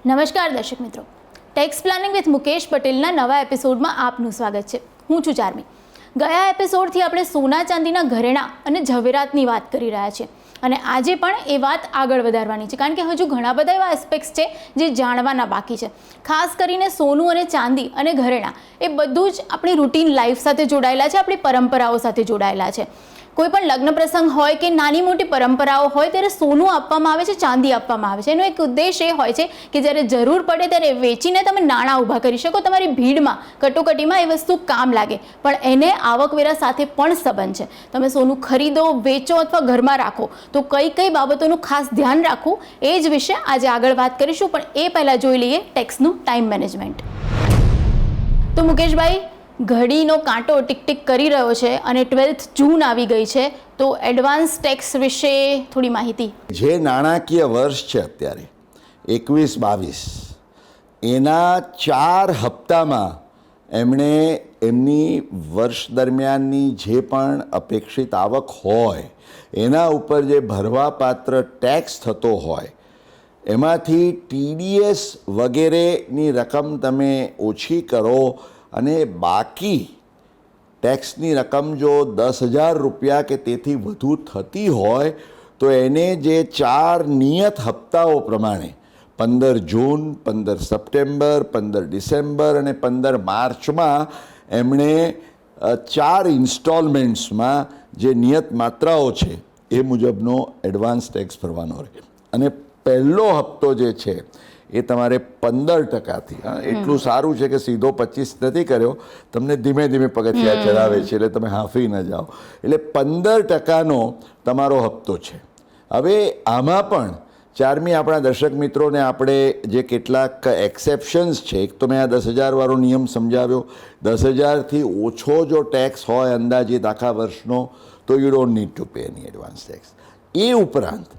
નમસ્કાર દર્શક મિત્રો, ટેક્સ પ્લાનિંગ વિથ મુકેશ પટેલના નવા એપિસોડમાં આપનું સ્વાગત છે. હું છું ચાર્મી. ગયા એપિસોડથી આપણે સોના ચાંદીના ઘરેણાં અને ઝવેરાતની વાત કરી રહ્યા છીએ અને આજે પણ એ વાત આગળ વધારવાની છે, કારણ કે હજુ ઘણા બધા એવા એસ્પેક્ટ્સ છે જે જાણવાના બાકી છે. ખાસ કરીને સોનું અને ચાંદી અને ઘરેણાં એ બધું જ આપણી રૂટીન લાઈફ સાથે જોડાયેલા છે, આપણી પરંપરાઓ સાથે જોડાયેલા છે. કોઈ પણ લગ્ન પ્રસંગ હોય કે નાની મોટી પરંપરાઓ હોય ત્યારે સોનું આપવામાં આવે છે, ચાંદી આપવામાં આવે છે. એનો એક ઉદ્દેશ એ હોય છે કે જ્યારે જરૂર પડે ત્યારે વેચીને તમે નાણાં ઊભા કરી શકો, તમારી ભીડમાં કટોકટીમાં એ વસ્તુ કામ લાગે. પણ એને આવકવેરા સાથે પણ સંબંધ છે. તમે સોનું ખરીદો, વેચો અથવા ઘરમાં રાખો તો કઈ કઈ બાબતોનું ખાસ ધ્યાન રાખવું, એ જ વિશે આજે આગળ વાત કરીશું. પણ એ પહેલાં જોઈ લઈએ ટેક્સનું ટાઈમ મેનેજમેન્ટ. તો મુકેશભાઈ, ઘડીનો કાંટો ટીક ટીક કરી રહ્યો છે અને 12th જૂન આવી ગઈ છે, તો એડવાન્સ ટેક્સ વિશે થોડી માહિતી. જે નાણાકીય વર્ષ છે અત્યારે 21-22, એના 4 હપ્તામાં એમણે એમની વર્ષ દરમિયાનની જે પણ અપેક્ષિત આવક હોય એના ઉપર જે ભરવાપાત્ર ટેક્સ થતો હોય એમાંથી TDS વગેરેની રકમ તમે ઓછી કરો અને બાકી ટેક્સની રકમ જો 10,000 રૂપિયા કે તેથી વધુ થતી હોય તો એને જે 4 નિયત હપ્તાઓ પ્રમાણે 15 જૂન, 15 સપ્ટેમ્બર, 15 ડિસેમ્બર અને 15 માર્ચમાં એમણે 4 ઇન્સ્ટોલમેન્ટ્સમાં જે નિયત માત્રાઓ છે એ મુજબનો એડવાન્સ ટેક્સ ભરવાનો રહે. અને પહેલો હપ્તો જે છે એ તમારે 15%થી, એટલું સારું છે કે સીધો 25 નથી કર્યો, તમને ધીમે ધીમે પગથિયા ચડાવે છે એટલે તમે હાંફી ન જાઓ. એટલે 15%નો તમારો હપ્તો છે. હવે આમાં પણ ચારમી આપણા દર્શક મિત્રોને આપણે જે કેટલાક એક્સેપ્શન્સ છે, એક તો મેં આ 10,000 વાળો નિયમ સમજાવ્યો. 10,000થી ઓછો જો ટેક્સ હોય અંદાજિત આખા વર્ષનો તો you don't need to pay any advance tax. એ ઉપરાંત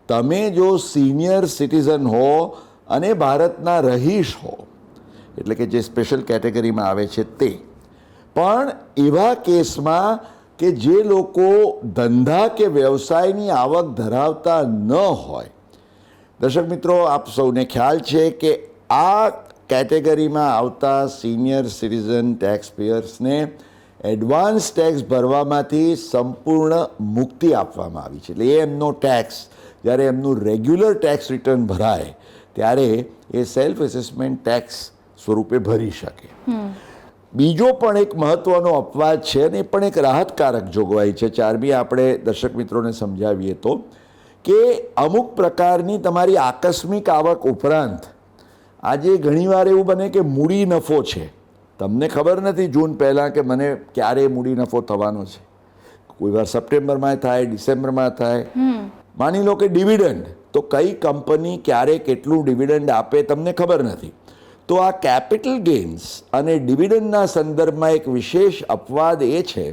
તમે જો સિનિયર સિટીઝન હો અને ભારતના રહીશ હો, એટલે કે જે સ્પેશિયલ કેટેગરીમાં આવે છે તે, પણ એવા કેસમાં કે જે લોકો ધંધા કે વ્યવસાયની આવક ધરાવતા ન હોય. દર્શક મિત્રો, આપ સૌને ખ્યાલ છે કે આ કેટેગરીમાં આવતા સિનિયર સિટીઝન ટેક્સ પેયર્સને એડવાન્સ ટેક્સ ભરવામાંથી સંપૂર્ણ મુક્તિ આપવામાં આવી છે. એટલે એ એમનો ટેક્સ જ્યારે એમનું રેગ્યુલર ટેક્સ રિટર્ન ભરાય ત્યારે એ સેલ્ફ એસેસમેન્ટ ટેક્સ સ્વરૂપે ભરી શકે. બીજો પણ એક મહત્ત્વનો અપવાદ છે અને એ પણ એક રાહતકારક જોગવાઈ છે. ચારમી આપણે દર્શક મિત્રોને સમજાવીએ તો કે અમુક પ્રકારની તમારી આકસ્મિક આવક ઉપરાંત આજે ઘણીવાર એવું બને કે મૂડી નફો છે, તમને ખબર નથી જૂન પહેલાં કે મને ક્યારે મૂડી નફો થવાનો છે. કોઈ વાર સપ્ટેમ્બરમાં થાય, ડિસેમ્બરમાં થાય. માની લો કે ડિવિડન્ડ, તો કઈ કંપની ક્યારે કેટલું ડિવિડન્ડ આપે તમને ખબર નથી. તો આ કેપિટલ ગેઇન્સ અને ડિવિડન્ડના સંદર્ભમાં એક વિશેષ અપવાદ એ છે,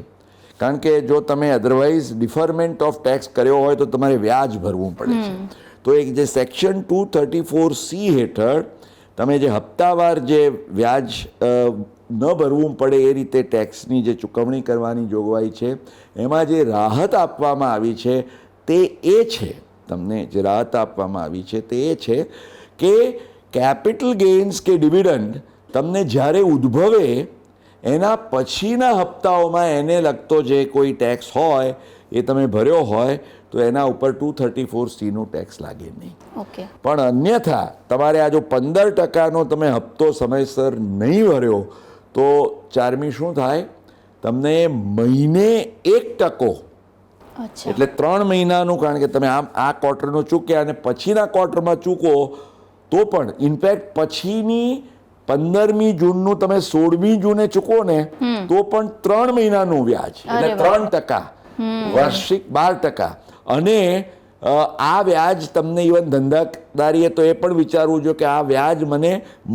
કારણ કે જો તમે અધરવાઇઝ ડિફરમેન્ટ ઓફ ટેક્સ કર્યો હોય તો તમારે વ્યાજ ભરવું પડે છે. તો એક જે સેક્શન 234C હેઠળ તમે જે હપ્તાવાર જે વ્યાજ ન ભરવું પડે એ રીતે ટેક્સની જે ચૂકવણી કરવાની જોગવાઈ છે, એમાં જે રાહત આપવામાં આવી છે તે એ છે, તમને જે રાહત આપવામાં આવી છે તે એ છે કે કેપિટલ ગેઇન્સ કે ડિવિડન્ડ તમને જ્યારે ઉદ્ભવે એના પછીના હપ્તાઓમાં એને લગતો જે કોઈ ટેક્સ હોય એ તમે ભર્યો હોય તો એના ઉપર 234Cનો ટેક્સ લાગે નહીં. પણ અન્યથા તમારે આ જો 15%નો તમે હપ્તો સમયસર નહીં ભર્યો તો ચારમી શું થાય, તમને મહિને 1%, એટલે 3 મહિનાનું, કારણ કે તમે આ ક્વાર્ટરનું ચૂક્યા અને પછીના ક્વાર્ટરમાં ચૂકો તો પણ ઇનફેક્ટ પછીની 15મી જૂનનું તમે 16મી જૂને ચૂકો ને તો પણ 3 મહિનાનું વ્યાજ, એટલે 3%, વાર્ષિક 12%. અને આ વ્યાજ તમને ઇવન ધંધાદારીએ તો એ પણ વિચારવું જોઈએ કે આ વ્યાજ મને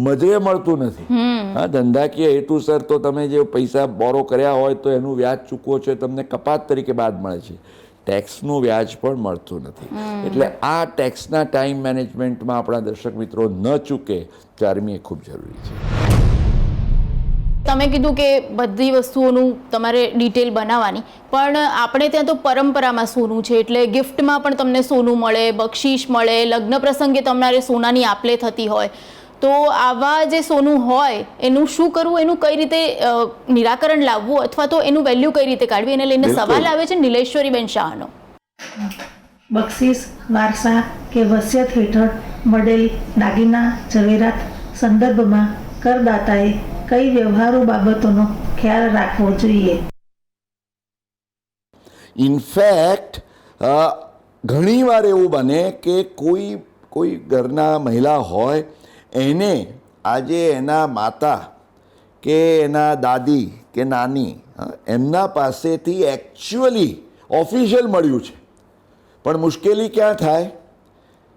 મજરે મળતું નથી. હા, ધંધાકીય હેતુસર તો તમે જે પૈસા બોરો કર્યા હોય તો એનું વ્યાજ ચૂકવો છો, તમને કપાત તરીકે બાદ મળે છે, ટેક્સનું વ્યાજ પણ મળતું નથી. એટલે આ ટેક્સના ટાઈમ મેનેજમેન્ટમાં આપણા દર્શક મિત્રો ન ચૂકે, ચારમી એ ખૂબ જરૂરી છે. તમે કીધું કે બધી વસ્તુઓનું તમારે ડિટેલ બનાવવાની, પણ આપણે ત્યાં તો પરંપરામાં સોનું છે, એટલે ગિફ્ટમાં પણ તમને સોનું મળે, બક્ષિસ મળે, લગ્ન પ્રસંગે તમારે સોનાની આપલે થતી હોય. તો આવા જે સોનું હોય એનું શું કરવું, એનું કઈ રીતે નિરાકરણ લાવવું, અથવા તો એનું વેલ્યુ કઈ રીતે કાઢવી, એને લઈને સવાલ આવે છે નિલેશ્વરીબેન શાહનો. બક્ષિસ, વારસા કે વસિયત હેઠળ મળેલ દાગીના ઝવેરાત સંદર્ભમાં કરદાતાએ કઈ વ્યવહારુ બાબતોનો ખ્યાલ રાખવો જોઈએ? ઇનફેક્ટ ઘણીવાર એવું બને કે કોઈ ઘરના મહિલા હોય, એને આજે એના માતા કે એના દાદી કે નાની એમના પાસેથી એકચ્યુઅલી ઓફિશિયલ મળ્યું છે, પણ મુશ્કેલી ક્યાં થાય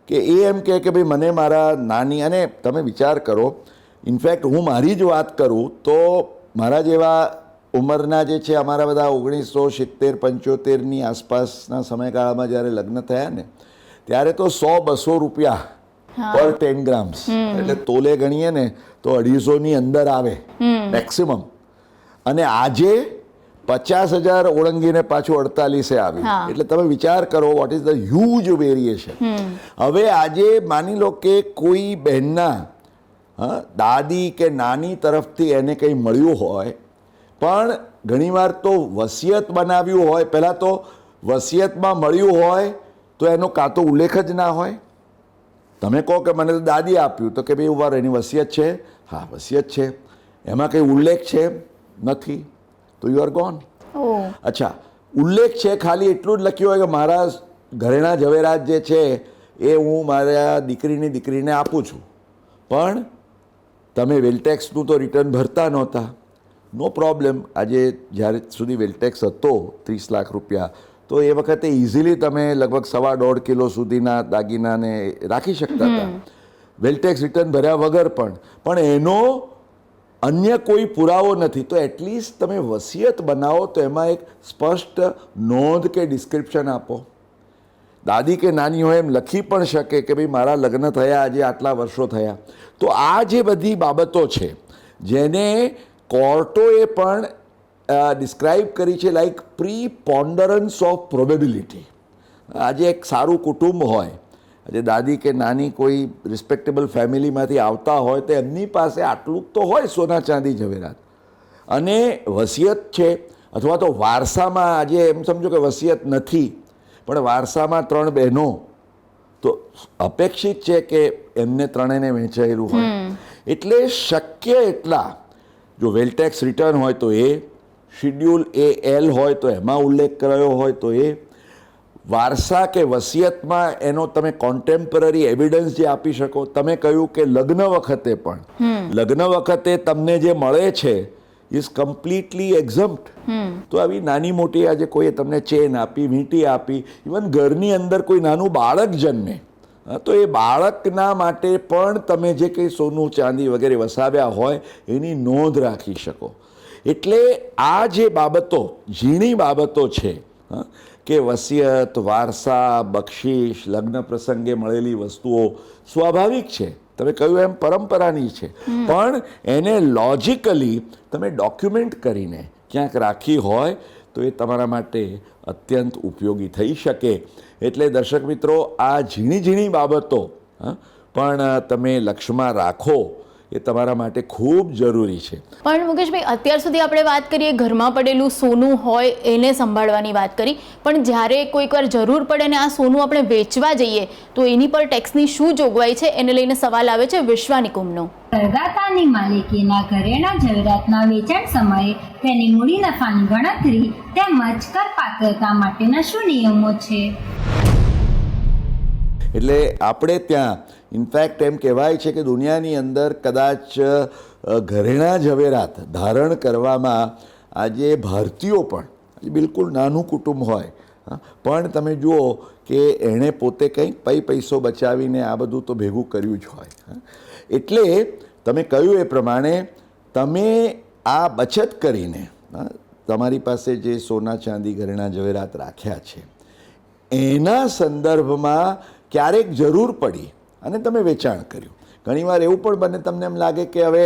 કે એ એમ કહે કે ભાઈ મને મારા નાની, અને તમે વિચાર કરો, ઇનફેક્ટ હું મારી જ વાત કરું તો મારા જેવા ઉંમરના જે છે, અમારા બધા 1970-75ની આસપાસના સમયગાળામાં જ્યારે લગ્ન થયા ને, ત્યારે તો 100-200 રૂપિયા પર 10 ગ્રામ્સ, એટલે તોલે ગણીએ ને તો 250ની અંદર આવે મેક્સિમમ. અને આજે 50,000 ઓળંગીને પાછું 48 આવ્યું. એટલે તમે વિચાર કરો what is the huge variation. હવે આજે માની લો કે કોઈ બહેનના દાદી કે નાની તરફથી એને કંઈ મળ્યું હોય, પણ ઘણીવાર તો વસિયત બનાવ્યું હોય, પહેલાં તો વસિયતમાં મળ્યું હોય તો એનો કાં તો ઉલ્લેખ જ ના હોય. તમે કહો કે મને તો દાદી આપ્યું, તો કે ભાઈ ઉભા એની વસિયત છે, હા વસિયત છે, એમાં કંઈ ઉલ્લેખ છે નથી, તો યુ આર ગોન. અચ્છા, ઉલ્લેખ છે, ખાલી એટલું જ લખ્યું હોય કે મારા ઘરેણા ઝવેરાત જે છે એ હું મારા દીકરીને આપું છું, પણ તમે વેલટેક્સનું તો રિટર્ન ભરતા નહોતા. નો પ્રોબ્લેમ. આજે જ્યારે સુધી વેલટેક્સ હતો 30 લાખ રૂપિયા, તો એ વખતે ઇઝીલી તમે લગભગ 1.5 કિલો સુધીના દાગીનાને રાખી શકતા હતા વેલટેક્સ રિટર્ન ભર્યા વગર. પણ એનો અન્ય કોઈ પુરાવો નથી, તો એટલીસ્ટ તમે વસિયત બનાવો તો એમાં એક સ્પષ્ટ નોંધ કે ડિસ્ક્રિપ્શન આપો. દાદી કે નાની હોય એમ લખી પણ શકે કે ભાઈ મારા લગ્ન થયા આજે આટલા વર્ષો થયા. તો આ જે બધી બાબતો છે જેને કોર્ટોએ પણ ડિસ્ક્રાઇબ કરી છે લાઈક પ્રી પોન્ડરન્સ ઓફ પ્રોબેબિલિટી. આજે એક સારું કુટુંબ હોય, આજે દાદી કે નાની કોઈ રિસ્પેક્ટેબલ ફેમિલીમાંથી આવતા હોય તો એમની પાસે આટલું તો હોય સોના ચાંદી ઝવેરાત, અને વસિયત છે અથવા તો વારસામાં, આજે એમ સમજો કે વસિયત નથી પણ વારસામાં 3 બહેનો, તો અપેક્ષિત છે કે એમને ત્રણેયને વહેંચાયેલું હોય. એટલે શક્ય એટલા, જો વેલટેક્સ રિટર્ન હોય તો એ, શિડ્યુલ AL હોય તો એમાં ઉલ્લેખ કરાયો હોય તો એ, વારસા કે વસિયતમાં એનો તમે કોન્ટેમ્પરરી એવિડન્સ જે આપી શકો. તમે કહ્યું કે લગ્ન વખતે પણ, લગ્ન વખતે તમને જે મળે છે ઇઝ કમ્પ્લીટલી એક્ઝમ્પ્ટ. તો આવી નાની મોટી આજે કોઈએ તમને ચેન આપી, વીંટી આપી, ઇવન ઘરની અંદર કોઈ નાનું બાળક જન્મે તો એ બાળકના માટે પણ તમે જે કંઈ સોનું ચાંદી વગેરે વસાવ્યા હોય એની નોંધ રાખી શકો. એટલે આ જે બાબતો, ઝીણી બાબતો છે કે વસિયત, વારસા, બક્ષિસ, લગ્ન પ્રસંગે મળેલી વસ્તુઓ સ્વાભાવિક છે, તમે કહ્યું એમ પરંપરાની છે, પણ એને લોજિકલી તમે ડોક્યુમેન્ટ કરીને ક્યાંક રાખી હોય તો એ તમારા માટે અત્યંત ઉપયોગી થઈ શકે. એટલે દર્શક મિત્રો, આ ઝીણી ઝીણી બાબતો પણ તમે લક્ષ્યમાં રાખો એ તમારા માટે ખૂબ જરૂરી છે. પણ મુકેશભાઈ, અત્યાર સુધી આપણે વાત કરીએ ઘરમાં પડેલું સોનું હોય એને સંભાળવાની વાત કરી, પણ જ્યારે કોઈક વાર જરૂર પડે ને આ સોનું આપણે વેચવા જઈએ તો એની પર ટેક્સની શું જોગવાઈ છે, એને લઈને સવાલ આવે છે વિશ્વાની કુમનો. કરદાતાની માલિકીના ઘરેણા ઝવેરાતના વેચાણ સમયે તેની મૂડી નફાની ગણતરી તેમજ કરપાત્રતા માટેના શું નિયમો છે? એટલે આપણે ત્યાં ઇનફેક્ટ એમ કહેવાય છે કે દુનિયાની અંદર કદાચ ઘરેણા ઝવેરાત ધારણ કરવામાં આજે ભારતીયો પણ, આજે બિલકુલ નાનું કુટુંબ હોય પણ તમે જુઓ કે એણે પોતે કંઈક પૈસો બચાવીને આ બધું તો ભેગું કર્યું જ હોય. એટલે તમે કહ્યું એ પ્રમાણે તમે આ બચત કરીને તમારી પાસે જે સોના ચાંદી ઘરેણા ઝવેરાત રાખ્યા છે એના સંદર્ભમાં ક્યારેક જરૂર પડી અને તમે વેચાણ કર્યું. ઘણીવાર એવું પણ બને તમને એમ લાગે કે હવે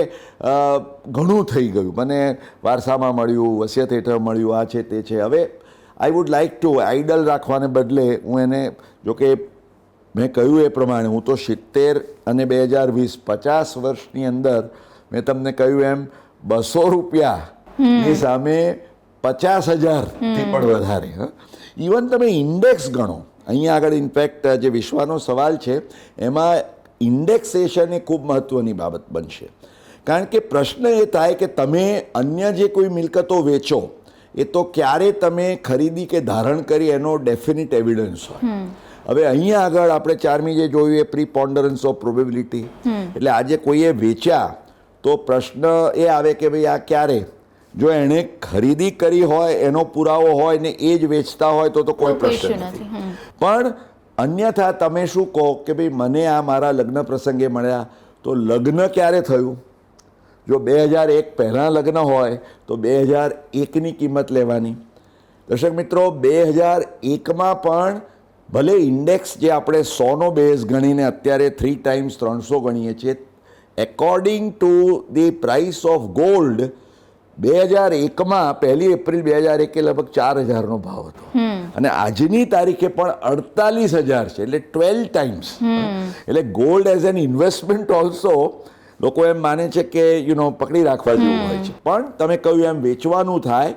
ઘણું થઈ ગયું, મને વારસામાં મળ્યું, વસિયત હેઠળ મળ્યું, આ છે તે છે. હવે I would like to idle રાખવાને બદલે હું એને, જો કે મેં કહ્યું એ પ્રમાણે હું તો 70 અને 2020 50 વર્ષની અંદર મેં તમને કહ્યું એમ 200 રૂપિયાની સામે 50,000થી પણ વધારે. ઇવન તમે ઇન્ડેક્સ ગણો, અહીંયા આગળ ઇનફેક્ટ જે વિશ્વનો સવાલ છે એમાં ઇન્ડેક્સેશન એ ખૂબ મહત્ત્વની બાબત બનશે. કારણ કે પ્રશ્ન એ થાય કે તમે અન્ય જે કોઈ મિલકતો વેચો એ તો ક્યારે તમે ખરીદી કે ધારણ કરી એનો ડેફિનિટ એવિડન્સ હોય. હવે અહીંયા આગળ આપણે 4મી જે જોયું એ પ્રીપોન્ડરન્સ ઓફ પ્રોબેબિલિટી, એટલે આજે કોઈએ વેચ્યા તો પ્રશ્ન એ આવે કે ભાઈ આ ક્યારે, જો એણે ખરીદી કરી હોય એનો પુરાવો હોય ને એ જ વેચતા હોય તો કોઈ પ્રશ્ન નથી. પણ અન્યથા તમે શું કહો કે ભાઈ મને આ મારા લગ્ન પ્રસંગે મળ્યા, તો લગ્ન ક્યારે થયું? જો 2001 પહેલાં લગ્ન હોય તો 2001ની કિંમત લેવાની. દર્શક મિત્રો, 2001માં પણ ભલે ઇન્ડેક્સ જે આપણે 100નો બેઝ ગણીને અત્યારે 3 ટાઈમ્સ 300 ગણીએ છીએ, according to the price of gold 2001માં 1 એપ્રિલ 2001 લગભગ 4,000નો ભાવ હતો અને આજની તારીખે પણ 48,000 છે, એટલે 12 ટાઈમ્સ. એટલે gold as an investment also લોકો એમ માને છે કે પકડી રાખવા જેવું હોય છે. પણ તમે કહ્યું એમ વેચવાનું થાય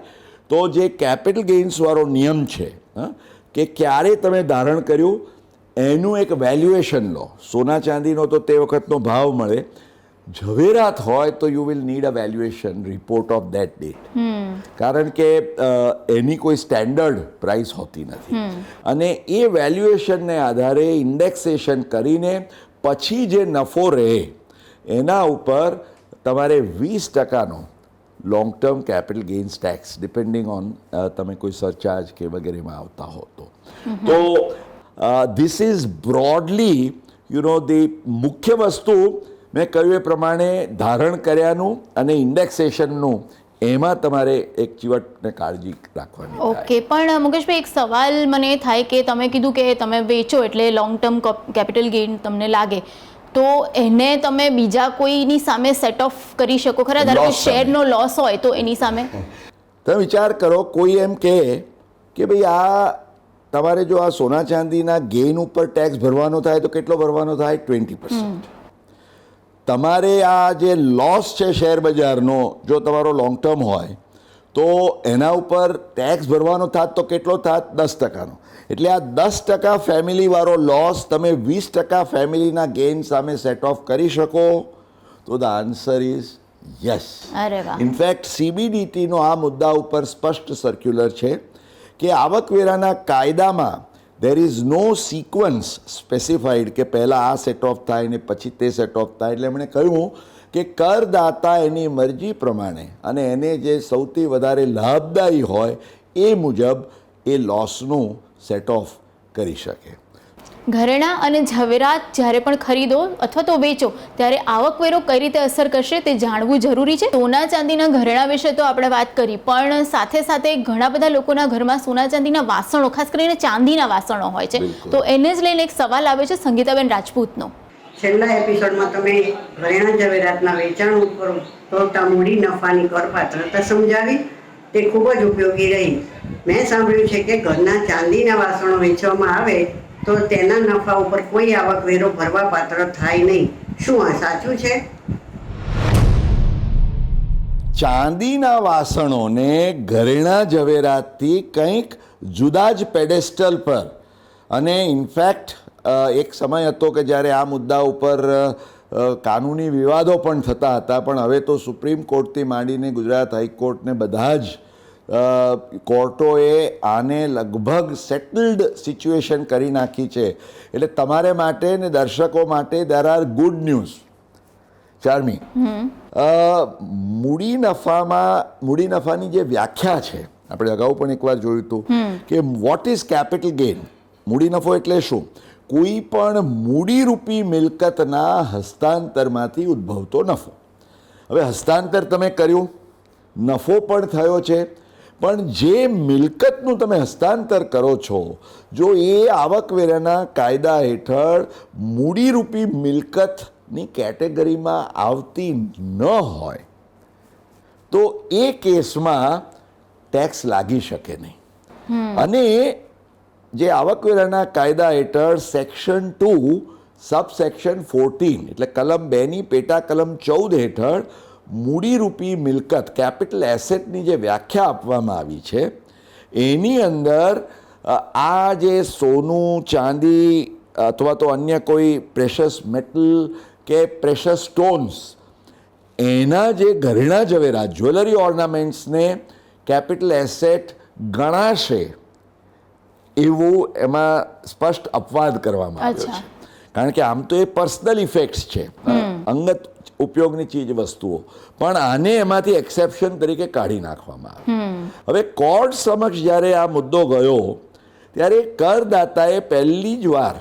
તો જે કેપિટલ ગેઇન્સવાળો નિયમ છે કે ક્યારે તમે ધારણ કર્યું એનું એક વેલ્યુએશન લો. સોના ચાંદીનો તો તે વખતનો ભાવ મળે, ઝવેરાત હોય તો you will need a valuation report of that date, કારણ કે એની કોઈ સ્ટેન્ડર્ડ પ્રાઇસ હોતી નથી. અને એ વેલ્યુએશનને આધારે ઇન્ડેક્સેશન કરીને પછી જે નફો રહે એના ઉપર તમારે 20%નો long term capital gains tax depending on તમે કોઈ સરચાર્જ કે વગેરેમાં આવતા હો તો ધીસ ઇઝ બ્રોડલી ધી મુખ્ય વસ્તુ મેં કહ્યું એ પ્રમાણે ધારણ કર્યાનું અને ઇન્ડેક્સેશનનું એમાં તમારે એક ચીવટને કાળજી રાખવાની. ઓકે, પણ મુકેશભાઈ એક સવાલ મને થાય કે તમે કીધું કે તમે વેચો એટલે લોંગ ટર્મ કેપિટલ ગેઇન તમને લાગે, તો એને તમે બીજા કોઈની સામે સેટ ઓફ કરી શકો ખરા? ધારો કે શેરનો લોસ હોય તો એની સામે તમે વિચાર કરો, કોઈ એમ કે ભાઈ આ તમારે જો આ સોના ચાંદીના ગેઇન ઉપર ટેક્સ ભરવાનો થાય તો કેટલો ભરવાનો થાય? 20%. તમારે આ જે લોસ છે શેર બજારનો, જો તમારો લોંગ ટર્મ હોય તો એના ઉપર ટેક્સ ભરવાનો થાત તો કેટલો થાત? 10%નો. એટલે આ 10% ફેમિલીવાળો લોસ તમે 20% ફેમિલીના ગેઇન સામે સેટ ઓફ કરી શકો? તો the answer is yes. In fact CBDTનો આ મુદ્દા ઉપર સ્પષ્ટ સર્ક્યુલર છે કે આવકવેરાના કાયદામાં there is no sequence specified કે પહેલાં આ સેટ ઓફ થાય ને પછી તે સેટ ઓફ થાય. એટલે એમણે કહ્યું કે કરદાતા એની મરજી પ્રમાણે અને એને જે સૌથી વધારે લાભદાયી હોય એ મુજબ એ લોસનું સેટ ઓફ કરી શકે. ઘરેણાં અને ઝવેરાત જ્યારે પણ ખરીદો અથવા તો વેચો ત્યારે આવકવેરો કઈ રીતે અસર કરશે તે જાણવું જરૂરી છે. સોના ચાંદીના ઘરેણાં વિશે તો આપણે વાત કરી, પણ સાથે સાથે ઘણા બધા લોકોના ઘરમાં સોના ચાંદીના વાસણો, ખાસ કરીને ચાંદીના વાસણો હોય છે, તો એને જ લઈને એક સવાલ આવે છે સંગીતાબેન રાજપૂતનો. છેલ્લા એપિસોડમાં તમે ઘરેણાં ઝવેરાતના વેચાણ ઉપર થતા મૂડી નફાની કરપાત્રતા સમજાવી, તે ખૂબ જ ઉપયોગી રહી. મેં સાંભળ્યું છે કે ઘરના ચાંદીના વાસણો વેચવામાં આવે તો તેના નફા ઉપર કોઈ આવકવેરો ભરવા પાત્ર થાય નહીં. શું આ સાચું છે? ચાંદીના વાસણોને ઘરેણાં ઝવેરાતથી કંઈક જુદા જ પેડેસ્ટલ પર, અને ઇનફેક્ટ એક સમય હતો કે જ્યારે આ મુદ્દા ઉપર કાનૂની વિવાદો પણ થતા હતા, પણ હવે તો સુપ્રીમ કોર્ટથી માંડીને ગુજરાત હાઈકોર્ટને બધા જ કોર્ટોએ આને લગભગ સેટલડ સિચ્યુએશન કરી નાખી છે. એટલે તમારે માટે ને દર્શકો માટે there are good news. Charmi, મૂડી નફાની જે વ્યાખ્યા છે આપણે અગાઉ પણ એકવાર જોયું હતું કે વોટ ઇઝ કેપિટલ ગેઇન. મૂડી નફો એટલે શું? કોઈ પણ મૂડીરૂપી મિલકતના હસ્તાંતરમાંથી ઉદ્ભવતો નફો. હવે હસ્તાંતર તમે કર્યું, નફો પણ થયો છે, પણ જે મિલકતનું તમે હસ્તાંતર કરો છો જો એ આવકવેરાના કાયદા હેઠળ મૂડીરૂપી મિલકત ની કેટેગરીમાં આવતી ન હોય તો એ કેસમાં ટેક્સ લાગી શકે નહીં. અને જે આવકવેરાના કાયદા હેઠળ સેક્શન 2 સબસેક્શન 14 એટલે કલમ 2ની પેટા કલમ 14 હેઠળ મૂડીરૂપી મિલકત કેપિટલ એસેટની જે વ્યાખ્યા આપવામાં આવી છે એની અંદર આ જે સોનું ચાંદી અથવા તો અન્ય કોઈ પ્રેશસ મેટલ કે પ્રેશસ સ્ટોન્સ એના જે ઘરેણા ઝવેરાત જ્વેલરી ઓર્નામેન્ટ્સને કેપિટલ એસેટ ગણાશે એવું એમાં સ્પષ્ટ અપવાદ કરવામાં આવ્યો છે. કારણ કે આમ તો એ પર્સનલ ઇફેક્ટ્સ છે, અંગત ઉપયોગની ચીજ વસ્તુઓ, પણ આને એમાંથી એક્સેપ્શન તરીકે કાઢી નાખવામાં આવે. હવે કોર્ટ સમક્ષ જ્યારે આ મુદ્દો ગયો ત્યારે કરદાતાએ પહેલી જ વાર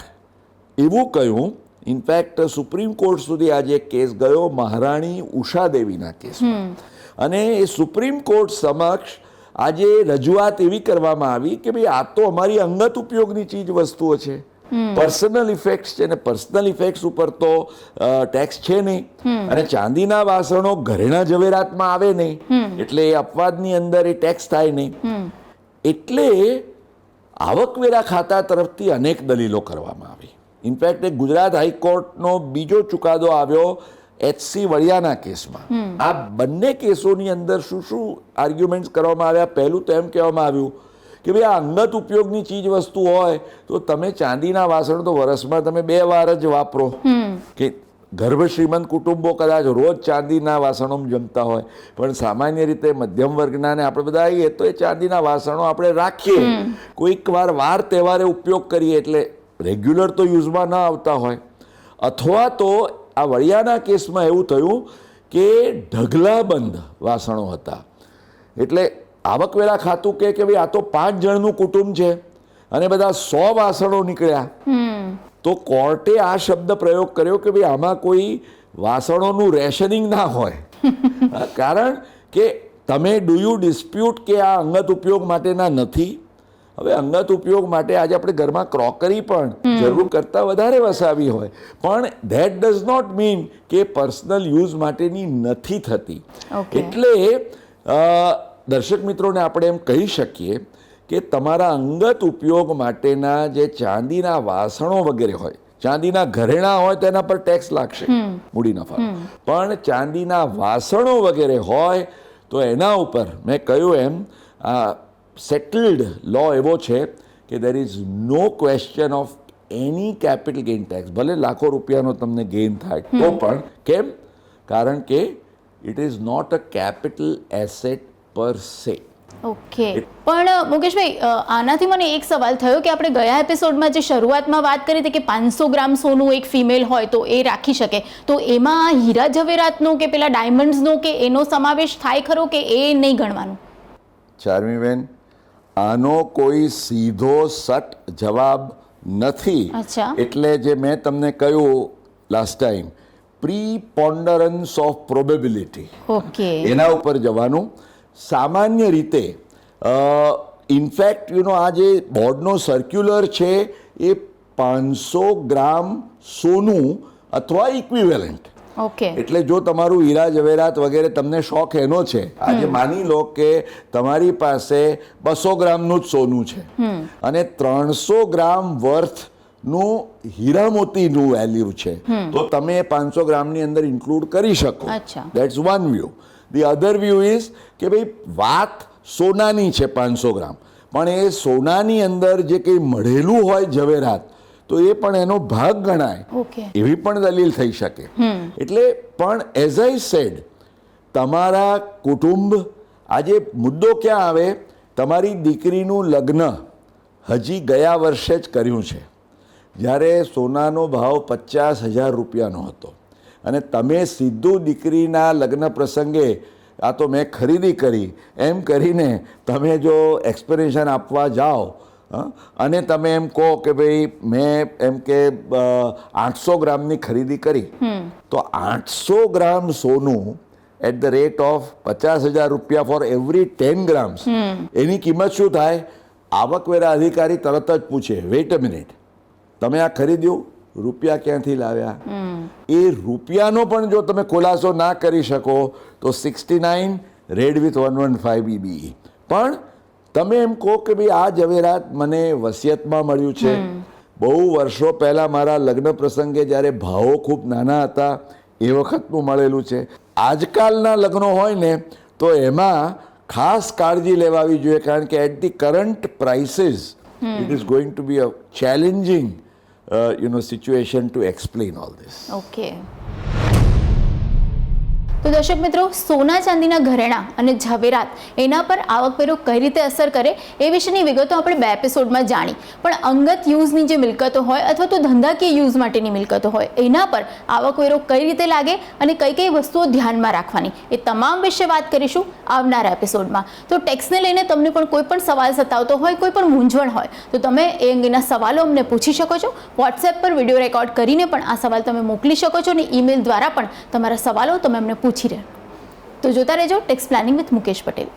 એવું કહ્યું, ઇનફેક્ટ સુપ્રીમ કોર્ટ સુધી આજે કેસ ગયો મહારાણી ઉષાદેવીના કેસમાં, અને એ સુપ્રીમ કોર્ટ સમક્ષ આજે રજૂઆત એવી કરવામાં આવી કે ભાઈ આ તો અમારી અંગત ઉપયોગની ચીજ વસ્તુઓ છે, પર્સનલ ઇફેક્ટ્સ છે, ને પર્સનલ ઇફેક્ટ્સ ઉપર તો ટેક્સ છે નહીં, અને ચાંદીના વાસણો ઘરેણા ઝવેરાતમાં આવે નહીં, એટલે એ અપવાદની અંદર એ ટેક્સ થાય નહીં. એટલે આવકવેરા ખાતા તરફથી અનેક દલીલો કરવામાં આવી. ઇનફેક્ટ એક ગુજરાત હાઈકોર્ટનો બીજો ચુકાદો આવ્યો એચસી વડિયાના કેસમાં. આ બંને કેસોની અંદર શું શું આર્ગ્યુમેન્ટ્સ કરવામાં આવ્યા? પહેલું તો એમ કહેવામાં આવ્યું કે ભાઈ આ અંગત ઉપયોગની ચીજ વસ્તુ હોય તો તમે ચાંદીના વાસણ તો વર્ષમાં તમે 2 વાર જ વાપરો, કે ગર્ભ શ્રીમંત કુટુંબો કદાચ રોજ ચાંદીના વાસણોમાં જમતા હોય, પણ સામાન્ય રીતે મધ્યમ વર્ગના ને આપણે બધા આવીએ તો એ ચાંદીના વાસણો આપણે રાખીએ, કોઈક વાર તહેવારે ઉપયોગ કરીએ, એટલે રેગ્યુલર તો યુઝમાં ન આવતા હોય. અથવા તો આ વડિયાના કેસમાં એવું થયું કે ઢગલાબંધ વાસણો હતા, એટલે આવકવેરા ખાતું કે ભાઈ આ તો 5 જણનું કુટુંબ છે અને બધા 100 વાસણો નીકળ્યા, તો કોર્ટે આ શબ્દ પ્રયોગ કર્યો કે ભાઈ આમાં કોઈ વાસણોનું રેશનિંગ ના હોય. કારણ કે તમે ડુ યુ ડિસ્પ્યુટ કે આ અંગત ઉપયોગ માટેના નથી? હવે અંગત ઉપયોગ માટે આજે આપણે ઘરમાં ક્રોકરી પણ જરૂર કરતાં વધારે વસાવી હોય, પણ ધેટ ડઝ નોટ મીન કે પર્સનલ યુઝ માટેની નથી થતી. એટલે દર્શક મિત્રોને આપણે એમ કહી શકીએ કે તમારા અંગત ઉપયોગ માટેના જે ચાંદીના વાસણો વગેરે હોય, ચાંદીના ઘરેણા હોય તો એના પર ટેક્સ લાગશે મૂડી નફા, પણ ચાંદીના વાસણો વગેરે હોય તો એના ઉપર મેં કહ્યું એમ સેટલડ લો એવો છે કે there is no question of any capital gain tax. ભલે લાખો રૂપિયાનો તમને ગેઇન થાય તો પણ. કેમ? કારણ કે it is not a capital asset per se. Okay, પણ મુકેશભાઈ આનાથી મને એક સવાલ થયો કે આપણે ગયા એપિસોડમાં જે શરૂઆતમાં વાત કરી હતી કે 500 ગ્રામ સોનું એક ફિમેલ હોય તો એ રાખી શકે, તો એમાં હીરા ઝવેરાતનો કે પેલા ડાયમંડ્સનો કે એનો સમાવેશ થાય ખરો કે એ નહીં ગણવાનું? ચાર્મીબેન, આનો કોઈ સીધો સટ જવાબ નથી. એટલે જે મેં તમને કહ્યું લાસ્ટ ટાઈમ, પ્રીપોન્ડરન્સ ઓફ પ્રોબેબિલિટી, એના ઉપર જવાનું. સામાન્ય રીતે ઇનફેક્ટ આ જે બોર્ડનો સર્ક્યુલર છે એ 500 ગ્રામ સોનું અથવા ઇક્વિવેલન્ટ, એટલે જો તમારું હીરા ઝવેરાત વગેરે તમને શોખ એનો છે, આજે માની લો કે તમારી પાસે 200 ગ્રામનું જ સોનું છે અને 300 ગ્રામ વર્થનું હીરા મોતીનું વેલ્યુ છે, તો તમે 500 ગ્રામની અંદર ઇન્ક્લુડ કરી શકો. That's one view. The other view is કે ભાઈ વાત સોનાની છે 500 ગ્રામ, પણ એ સોનાની અંદર જે કંઈ મળેલું હોય ઝવેરાત તો એ પણ એનો ભાગ ગણાય, એવી પણ દલીલ થઈ શકે. એટલે પણ એઝ આઈ સેડ, તમારા કુટુંબ, આજે મુદ્દો ક્યાં આવે? તમારી દીકરીનું લગ્ન હજી ગયા વર્ષે જ કર્યું છે, જ્યારે સોનાનો ભાવ 50,000 રૂપિયાનો હતો, અને તમે સીધું દીકરીના લગ્ન પ્રસંગે આ તો મેં ખરીદી કરી એમ કરીને તમે જો એક્સપ્લેનેશન આપવા જાઓ અને તમે એમ કહો કે ભાઈ મેં એમ કે 800 ગ્રામની ખરીદી કરી, તો 800 ગ્રામ સોનું એટ ધ રેટ ઓફ 50,000 રૂપિયા ફોર એવરી 10 ગ્રામ્સ, એની કિંમત શું થાય? આવકવેરા અધિકારી તરત જ પૂછે, વેઇટ અ મિનિટ, તમે આ ખરીદ્યું? રૂપિયા ક્યાંથી લાવ્યા? એ રૂપિયાનો પણ જો તમે ખુલાસો ના કરી શકો તો 69 રેડ વિથ 115 BBE. પણ તમે એમ કહો કે ભાઈ આ ઝવેરાત મને વસિયતમાં મળ્યું છે, બહુ વર્ષો પહેલાં મારા લગ્ન પ્રસંગે જ્યારે ભાવો ખૂબ નાના હતા એ વખતનું મળેલું છે. આજકાલના લગ્નો હોય ને તો એમાં ખાસ કાળજી લેવાવી જોઈએ, કારણ કે at the current prices it is going to be a challenging situation to explain all this. Okay, તો દર્શક મિત્રો, સોના ચાંદીના ઘરેણાં અને ઝવેરાત એના પર આવકવેરો કઈ રીતે અસર કરે એ વિશેની વિગતો આપણે 2 એપિસોડમાં જાણી. પણ અંગત યુઝની જે મિલકતો હોય અથવા તો ધંધાકીય યુઝ માટેની મિલકતો હોય એના પર આવકવેરો કઈ રીતે લાગે અને કઈ કઈ વસ્તુઓ ધ્યાનમાં રાખવાની એ તમામ વિશે વાત કરીશું આવનારા એપિસોડમાં. તો ટેક્સને લઈને તમને પણ કોઈ પણ સવાલ સતાવતો હોય, કોઈ પણ મૂંઝવણ હોય તો તમે એ અંગેના સવાલો અમને પૂછી શકો છો. વોટ્સએપ પર વિડીયો રેકોર્ડ કરીને પણ આ સવાલ તમે મોકલી શકો છો અને ઈમેલ દ્વારા પણ તમારા સવાલો તમે અમને પૂછી રહ્યા. તો જોતા રહેજો tax planning with Mukesh Patel.